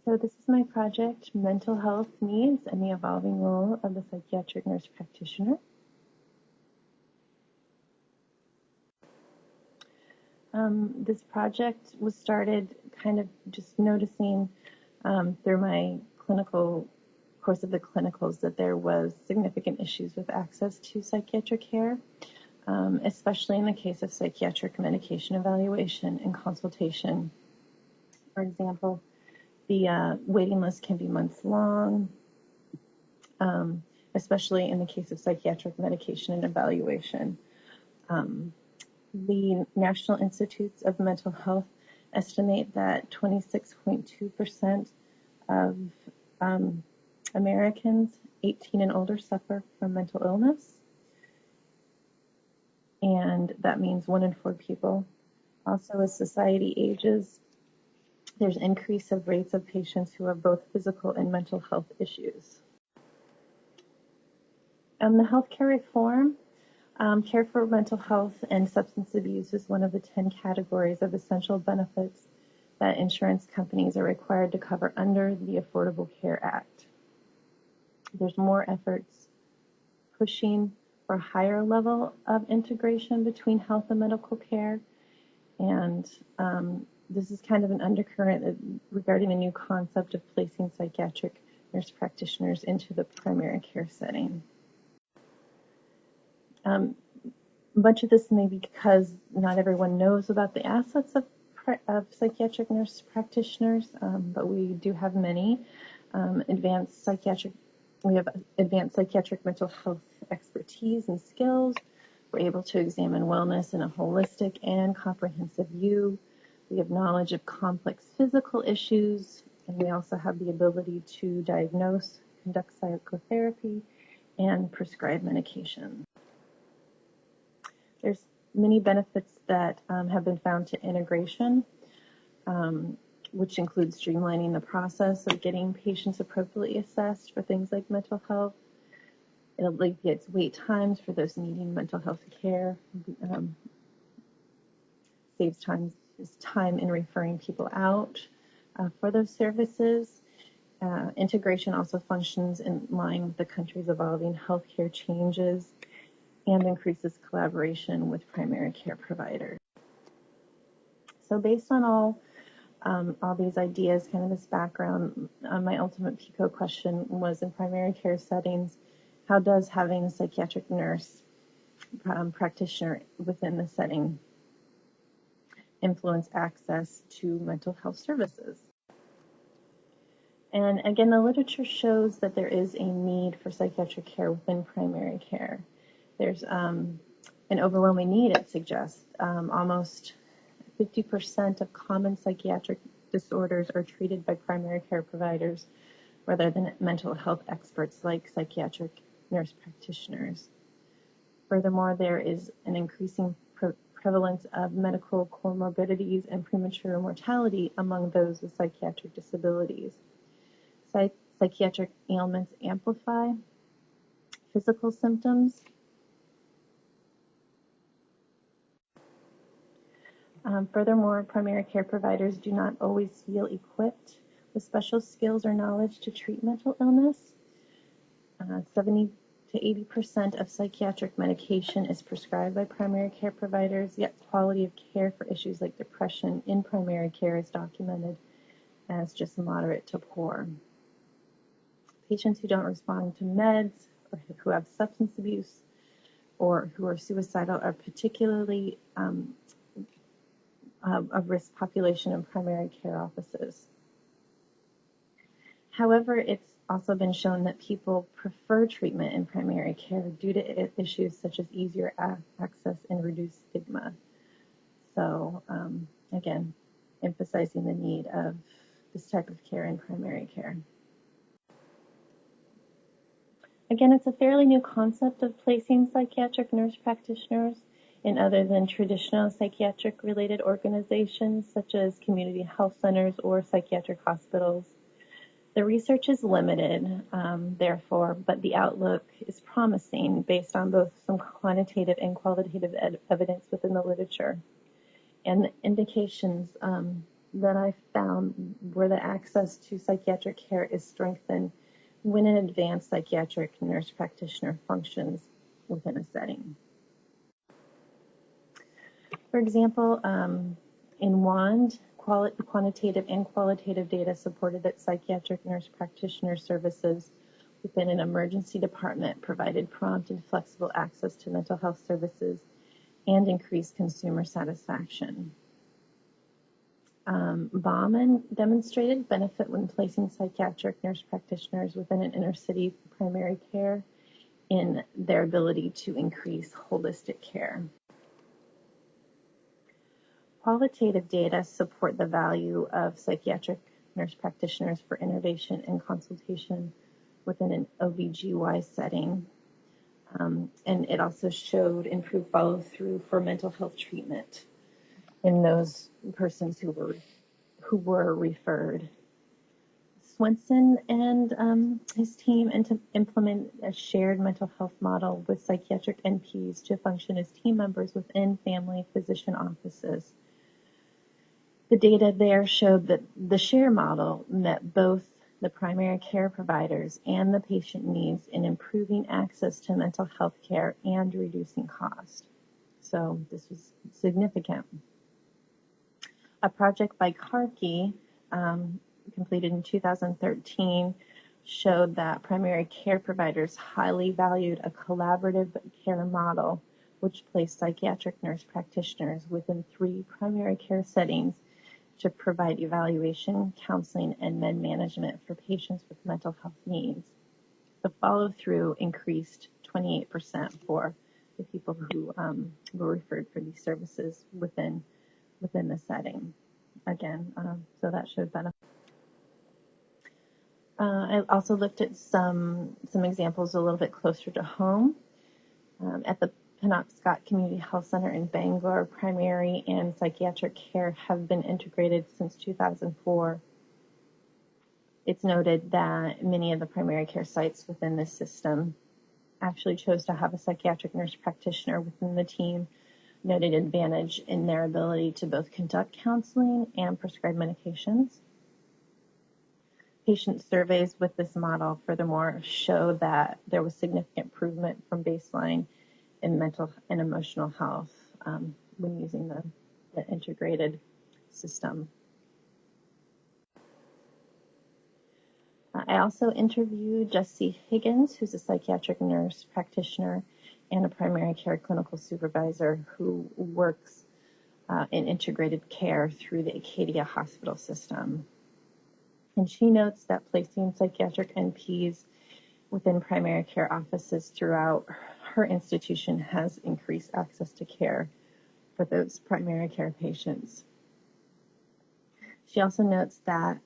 So this is my project, Mental Health Needs and the Evolving Role of the Psychiatric Nurse Practitioner. This project was started kind of just noticing through my clinical course of the clinicals that there was significant issues with access to psychiatric care, especially in the case of psychiatric medication evaluation and consultation. For example, the waiting list can be months long, especially in the case of psychiatric medication and evaluation. The National Institutes of Mental Health estimate that 26.2% of Americans 18 and older suffer from mental illness, and that means 1 in 4 people. Also, as society ages, there's increase of rates of patients who have both physical and mental health issues. The healthcare reform, care for mental health and substance abuse is one of the 10 categories of essential benefits that insurance companies are required to cover under the Affordable Care Act. There's more efforts pushing for a higher level of integration between health and medical care, and this is kind of an undercurrent regarding the new concept of placing psychiatric nurse practitioners into the primary care setting. Much of this may be because not everyone knows about the assets of psychiatric nurse practitioners, but we do have many. We have advanced psychiatric mental health expertise and skills. We're able to examine wellness in a holistic and comprehensive view. We have knowledge of complex physical issues, and we also have the ability to diagnose, conduct psychotherapy, and prescribe medication. There's many benefits that have been found to integration, which includes streamlining the process of getting patients appropriately assessed for things like mental health. It alleviates wait times for those needing mental health care, saves time in referring people out for those services. Integration also functions in line with the country's evolving healthcare changes and increases collaboration with primary care providers. So based on all these ideas, kind of this background, my ultimate PICO question was, in primary care settings, how does having a psychiatric nurse practitioner within the setting influence access to mental health services? And again, the literature shows that there is a need for psychiatric care within primary care. There's an overwhelming need, it suggests. Almost 50% of common psychiatric disorders are treated by primary care providers rather than mental health experts like psychiatric nurse practitioners. Furthermore, there is an increasing prevalence of medical comorbidities and premature mortality among those with psychiatric disabilities. Psychiatric ailments amplify physical symptoms. Furthermore, primary care providers do not always feel equipped with special skills or knowledge to treat mental illness. 70 to 80% of psychiatric medication is prescribed by primary care providers, yet quality of care for issues like depression in primary care is documented as just moderate to poor. Patients who don't respond to meds, or who have substance abuse, or who are suicidal are particularly a risk population in primary care offices. However, it's also been shown that people prefer treatment in primary care due to issues such as easier access and reduced stigma. So again, emphasizing the need of this type of care in primary care. Again, it's a fairly new concept of placing psychiatric nurse practitioners in other than traditional psychiatric-related organizations such as community health centers or psychiatric hospitals. The research is limited, therefore, but the outlook is promising based on both some quantitative and qualitative evidence within the literature. And the indications that I found where the access to psychiatric care is strengthened when an advanced psychiatric nurse practitioner functions within a setting. For example, in WAND, quantitative and qualitative data supported that psychiatric nurse practitioner services within an emergency department provided prompt and flexible access to mental health services and increased consumer satisfaction. Bauman demonstrated benefit when placing psychiatric nurse practitioners within an inner city primary care in their ability to increase holistic care. Qualitative data support the value of psychiatric nurse practitioners for innovation and consultation within an OBGY setting. And it also showed improved follow-through for mental health treatment in those persons who were referred. Swenson and his team implement a shared mental health model with psychiatric NPs to function as team members within family physician offices. The data there showed that the share model met both the primary care providers and the patient needs in improving access to mental health care and reducing cost. So this was significant. A project by Karki, completed in 2013, showed that primary care providers highly valued a collaborative care model which placed psychiatric nurse practitioners within 3 primary care settings to provide evaluation, counseling, and med management for patients with mental health needs. The follow-through increased 28% for the people who were referred for these services within the setting. Again, so that showed benefit. I also looked at some examples a little bit closer to home. At the Penobscot Community Health Center in Bangor, primary and psychiatric care have been integrated since 2004. It's noted that many of the primary care sites within this system actually chose to have a psychiatric nurse practitioner within the team, noted advantage in their ability to both conduct counseling and prescribe medications. Patient surveys with this model, furthermore, show that there was significant improvement from baseline in mental and emotional health when using the integrated system. I also interviewed Jessie Higgins, who's a psychiatric nurse practitioner and a primary care clinical supervisor who works in integrated care through the Acadia Hospital System. And she notes that placing psychiatric NPs within primary care offices throughout her institution has increased access to care for those primary care patients. She also notes that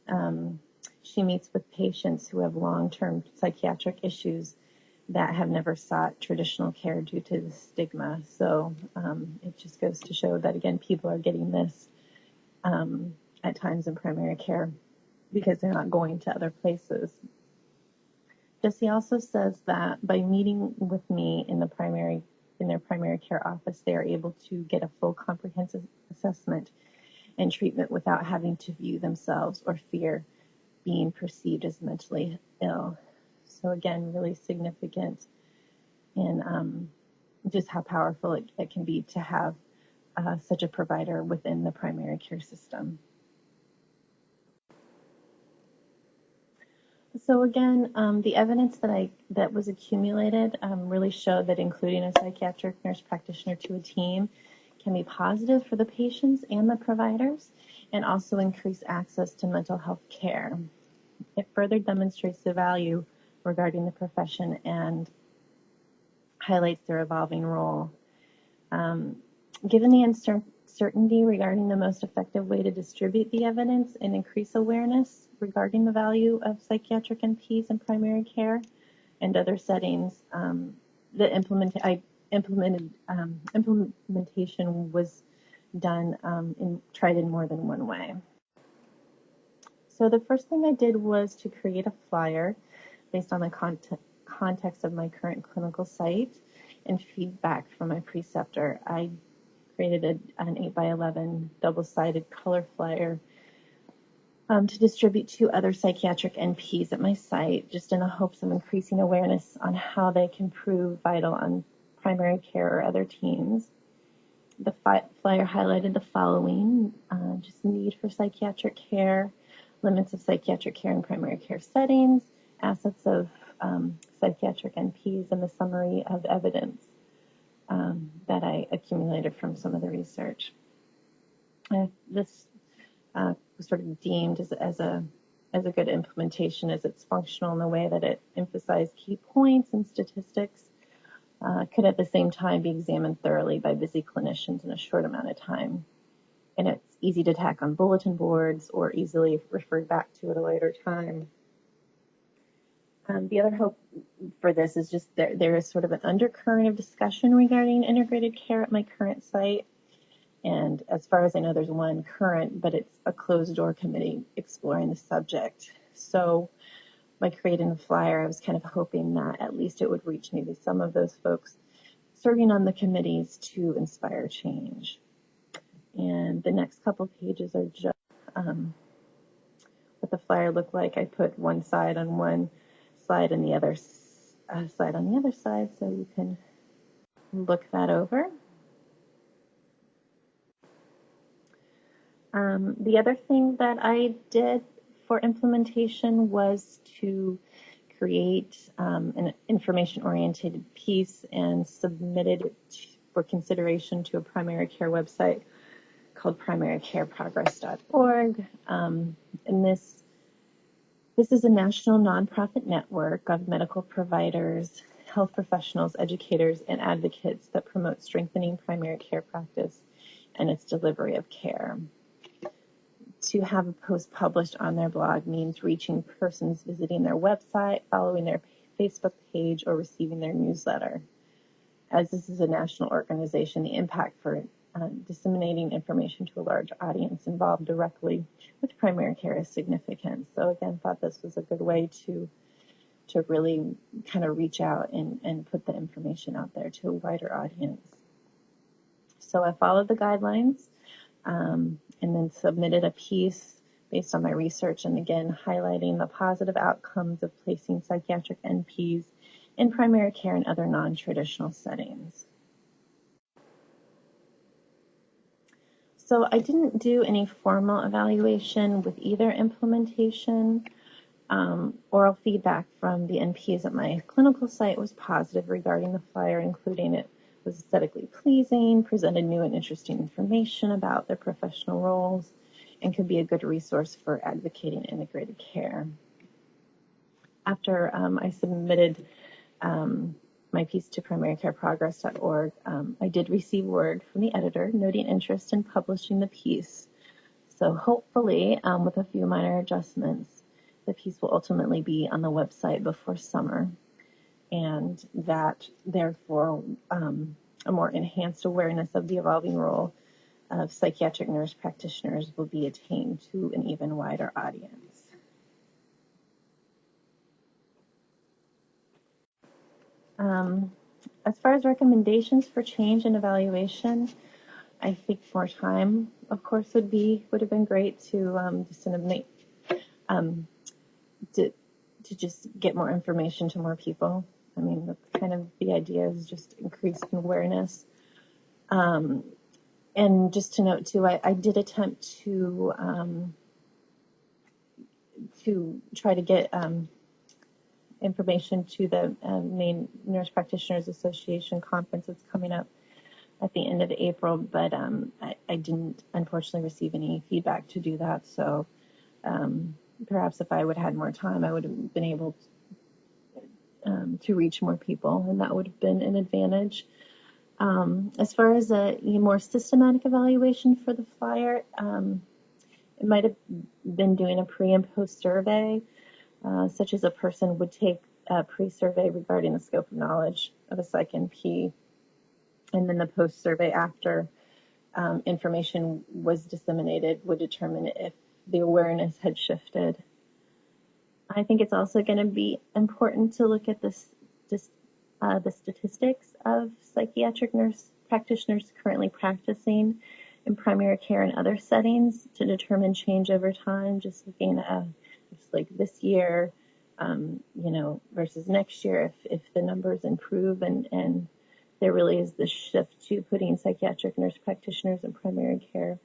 she meets with patients who have long-term psychiatric issues that have never sought traditional care due to the stigma. So it just goes to show that, again, people are getting this at times in primary care because they're not going to other places. Jessie also says that by meeting with me in their primary care office, they are able to get a full comprehensive assessment and treatment without having to view themselves or fear being perceived as mentally ill. So again, really significant in just how powerful it can be to have such a provider within the primary care system. So again, the evidence that was accumulated really showed that including a psychiatric nurse practitioner to a team can be positive for the patients and the providers, and also increase access to mental health care. It further demonstrates the value regarding the profession and highlights their evolving role. Given the uncertainty regarding the most effective way to distribute the evidence and increase awareness regarding the value of psychiatric NPs in primary care and other settings, the implementation was done tried in more than one way. So the first thing I did was to create a flyer based on the context of my current clinical site and feedback from my preceptor. I created an 8x11 double-sided color flyer to distribute to other psychiatric NPs at my site, just in the hopes of increasing awareness on how they can prove vital on primary care or other teams. The flyer highlighted the following: just need for psychiatric care, limits of psychiatric care in primary care settings, assets of psychiatric NPs, and the summary of evidence that I accumulated from some of the research. This was sort of deemed as a good implementation, as it's functional in the way that it emphasized key points and statistics, could at the same time be examined thoroughly by busy clinicians in a short amount of time. And it's easy to tack on bulletin boards or easily referred back to at a later time. The other hope for this is just there is sort of an undercurrent of discussion regarding integrated care at my current site. And as far as I know, there's one current, but it's a closed-door committee exploring the subject. So by creating the flyer, I was kind of hoping that at least it would reach maybe some of those folks serving on the committees to inspire change. And the next couple pages are just what the flyer looked like. I put one side on one slide and the other side on the other side, so you can look that over. The other thing that I did for implementation was to create an information-oriented piece and submitted it for consideration to a primary care website called primarycareprogress.org. And this is a national nonprofit network of medical providers, health professionals, educators, and advocates that promote strengthening primary care practice and its delivery of care. To have a post published on their blog means reaching persons visiting their website, following their Facebook page, or receiving their newsletter. As this is a national organization, the impact for disseminating information to a large audience involved directly with primary care is significant. So again, thought this was a good way to really kind of reach out and put the information out there to a wider audience. So I followed the guidelines and then submitted a piece based on my research, and again highlighting the positive outcomes of placing psychiatric NPs in primary care and other non-traditional settings. So I didn't do any formal evaluation with either implementation. Oral feedback from the NPs at my clinical site was positive regarding the flyer, including it was aesthetically pleasing, presented new and interesting information about their professional roles, and could be a good resource for advocating integrated care. After I submitted my piece to primarycareprogress.org, I did receive word from the editor noting interest in publishing the piece. So hopefully, with a few minor adjustments, the piece will ultimately be on the website before summer, and that therefore a more enhanced awareness of the evolving role of psychiatric nurse practitioners will be attained to an even wider audience. As far as recommendations for change and evaluation, I think more time, of course, would have been great to disseminate, to just get more information to more people. I mean, that's kind of the idea, is just increasing awareness. And just to note too, I did attempt to try to get information to the main Nurse Practitioners Association conference that's coming up at the end of April, but I didn't unfortunately receive any feedback to do that. So perhaps if I would have had more time, I would have been able to reach more people, and that would have been an advantage. As far as a more systematic evaluation for the flyer, it might have been doing a pre and post survey, such as a person would take a pre-survey regarding the scope of knowledge of a Psych NP, and then the post survey after information was disseminated would determine if the awareness had shifted. I think it's also going to be important to look at the statistics of psychiatric nurse practitioners currently practicing in primary care and other settings to determine change over time, just looking at just like this year, versus next year, if the numbers improve and there really is this shift to putting psychiatric nurse practitioners in primary care,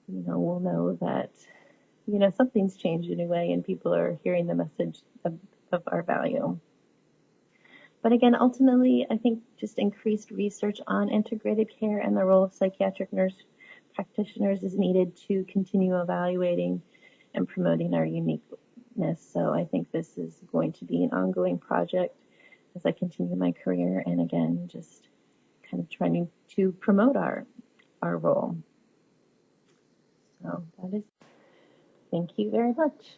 we'll know that, something's changed anyway, and people are hearing the message of our value. But again, ultimately, I think just increased research on integrated care and the role of psychiatric nurse practitioners is needed to continue evaluating and promoting our uniqueness. So I think this is going to be an ongoing project as I continue my career, and again, just kind of trying to promote our role. So that is, thank you very much.